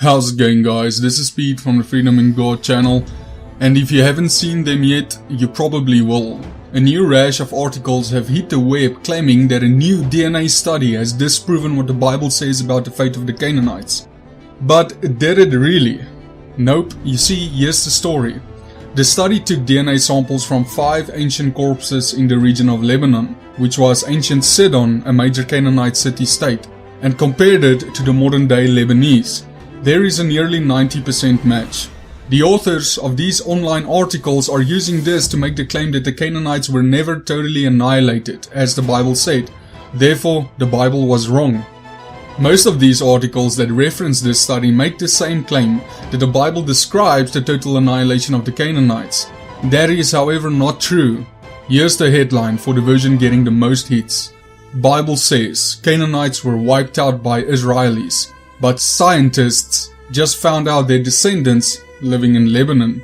How's it going, guys? This is Peet from the Freedom in God channel, and if you haven't seen them yet, you probably will. A new rash of articles have hit the web claiming that a new DNA study has disproven what the Bible says about the fate of the Canaanites. But did it really? Nope. You see, here's the story. The study took DNA samples from 5 ancient corpses in the region of Lebanon, which was ancient Sidon, a major Canaanite city-state, and compared it to the modern-day Lebanese. There is a nearly 90% match. The authors of these online articles are using this to make the claim that the Canaanites were never totally annihilated, as the Bible said. Therefore, the Bible was wrong. Most of these articles that reference this study make the same claim, that the Bible describes the total annihilation of the Canaanites. That is, however, not true. Here's the headline for the version getting the most hits. Bible says Canaanites were wiped out by Israelis, but scientists just found out their descendants living in Lebanon.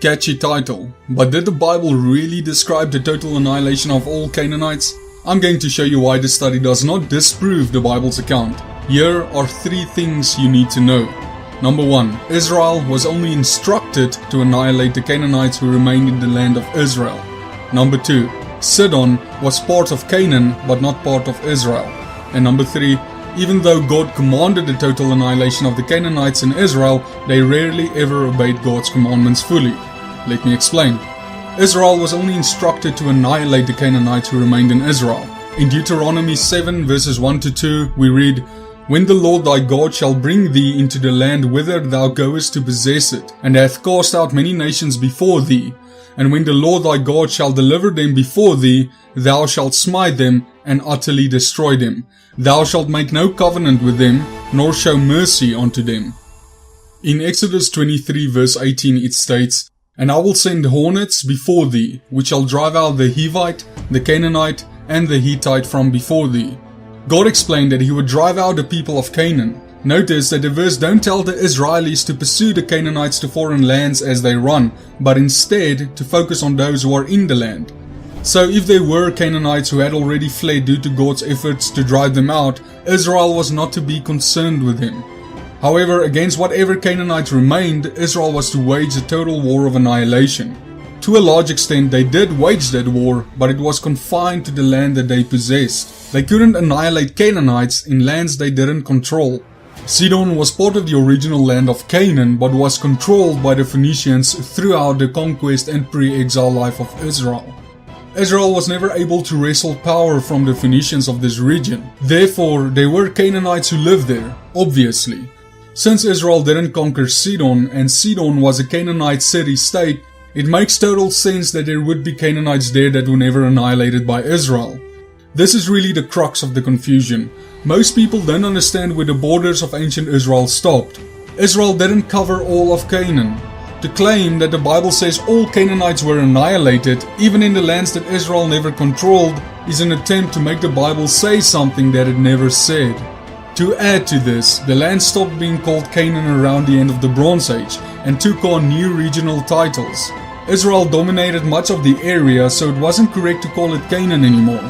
Catchy title, but did the Bible really describe the total annihilation of all Canaanites? I'm going to show you why this study does not disprove the Bible's account. Here are 3 things you need to know. Number 1. Israel was only instructed to annihilate the Canaanites who remained in the land of Israel. Number 2. Sidon was part of Canaan but not part of Israel. And number 3. Even though God commanded the total annihilation of the Canaanites in Israel, they rarely ever obeyed God's commandments fully. Let me explain. Israel was only instructed to annihilate the Canaanites who remained in Israel. In Deuteronomy 7 verses 1-2 we read, "When the Lord thy God shall bring thee into the land whither thou goest to possess it, and hath cast out many nations before thee, and when the Lord thy God shall deliver them before thee, thou shalt smite them and utterly destroy them. Thou shalt make no covenant with them, nor show mercy unto them." In Exodus 23 verse 18 it states, "And I will send hornets before thee, which shall drive out the Hivite, the Canaanite, and the Hittite from before thee." God explained that he would drive out the people of Canaan. Notice that the verse don't tell the Israelis to pursue the Canaanites to foreign lands as they run, but instead to focus on those who are in the land. So if there were Canaanites who had already fled due to God's efforts to drive them out, Israel was not to be concerned with them. However, against whatever Canaanites remained, Israel was to wage a total war of annihilation. To a large extent, they did wage that war, but it was confined to the land that they possessed. They couldn't annihilate Canaanites in lands they didn't control. Sidon was part of the original land of Canaan, but was controlled by the Phoenicians throughout the conquest and pre-exile life of Israel. Israel was never able to wrestle power from the Phoenicians of this region. Therefore, there were Canaanites who lived there, obviously. Since Israel didn't conquer Sidon, and Sidon was a Canaanite city-state, it makes total sense that there would be Canaanites there that were never annihilated by Israel. This is really the crux of the confusion. Most people don't understand where the borders of ancient Israel stopped. Israel didn't cover all of Canaan. To claim that the Bible says all Canaanites were annihilated, even in the lands that Israel never controlled, is an attempt to make the Bible say something that it never said. To add to this, the land stopped being called Canaan around the end of the Bronze Age and took on new regional titles. Israel dominated much of the area, so it wasn't correct to call it Canaan anymore.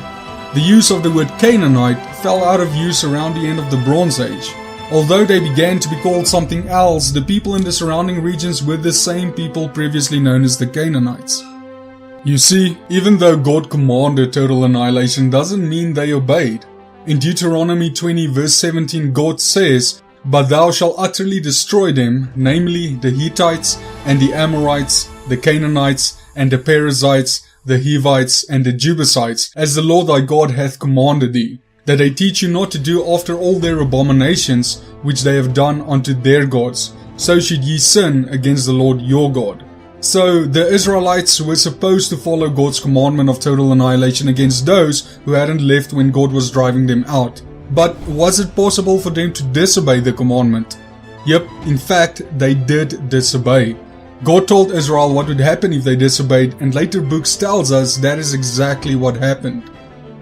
The use of the word Canaanite fell out of use around the end of the Bronze Age. Although they began to be called something else, the people in the surrounding regions were the same people previously known as the Canaanites. You see, even though God commanded total annihilation doesn't mean they obeyed. In Deuteronomy 20 verse 17 God says, "But thou shalt utterly destroy them, namely the Hittites and the Amorites, the Canaanites and the Perizzites, the Hivites and the Jebusites, as the Lord thy God hath commanded thee, that they teach you not to do after all their abominations which they have done unto their gods, so should ye sin against the Lord your God." So the Israelites were supposed to follow God's commandment of total annihilation against those who hadn't left when God was driving them out. But was it possible for them to disobey the commandment? Yep, in fact, they did disobey. God told Israel what would happen if they disobeyed, and later books tells us that is exactly what happened.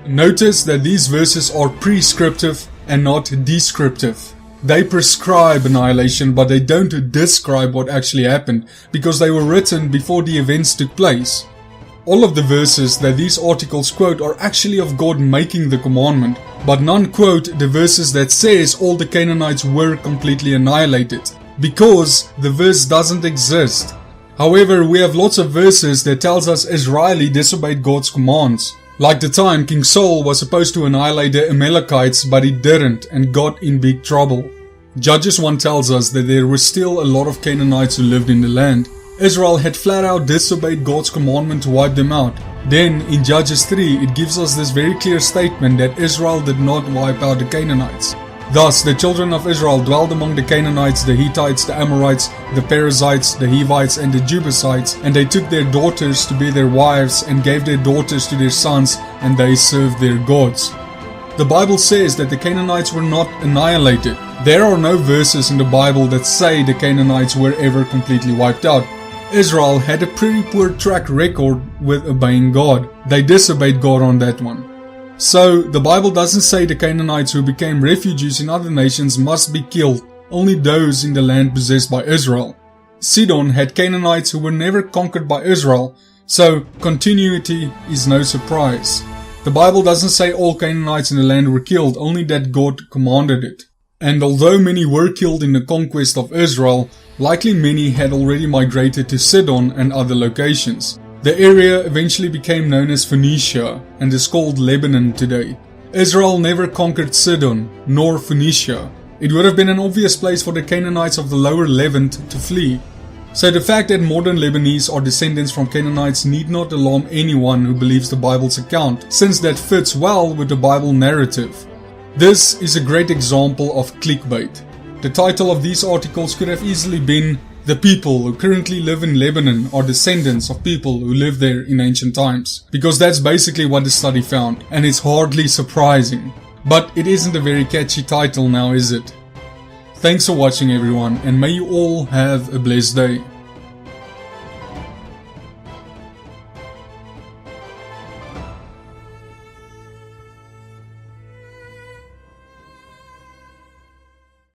Notice that these verses are prescriptive and not descriptive. They prescribe annihilation, but they don't describe what actually happened, because they were written before the events took place. All of the verses that these articles quote are actually of God making the commandment, but none quote the verses that says all the Canaanites were completely annihilated, because the verse doesn't exist. However, we have lots of verses that tells us Israel disobeyed God's commands. Like the time King Saul was supposed to annihilate the Amalekites, but he didn't and got in big trouble. Judges 1 tells us that there were still a lot of Canaanites who lived in the land. Israel had flat out disobeyed God's commandment to wipe them out. Then in Judges 3 it gives us this very clear statement that Israel did not wipe out the Canaanites. Thus the children of Israel dwelled among the Canaanites, the Hittites, the Amorites, the Perizzites, the Hivites and the Jebusites, and they took their daughters to be their wives and gave their daughters to their sons, and they served their gods. The Bible says that the Canaanites were not annihilated. There are no verses in the Bible that say the Canaanites were ever completely wiped out. Israel had a pretty poor track record with obeying God. They disobeyed God on that one. So, the Bible doesn't say the Canaanites who became refugees in other nations must be killed, only those in the land possessed by Israel. Sidon had Canaanites who were never conquered by Israel, so continuity is no surprise. The Bible doesn't say all Canaanites in the land were killed, only that God commanded it. And although many were killed in the conquest of Israel, likely many had already migrated to Sidon and other locations. The area eventually became known as Phoenicia and is called Lebanon today. Israel never conquered Sidon nor Phoenicia. It would have been an obvious place for the Canaanites of the lower Levant to flee. So the fact that modern Lebanese are descendants from Canaanites need not alarm anyone who believes the Bible's account, since that fits well with the Bible narrative. This is a great example of clickbait. The title of these articles could have easily been "The people who currently live in Lebanon are descendants of people who lived there in ancient times," because that's basically what the study found, and it's hardly surprising. But it isn't a very catchy title now, is it? Thanks for watching everyone, and may you all have a blessed day.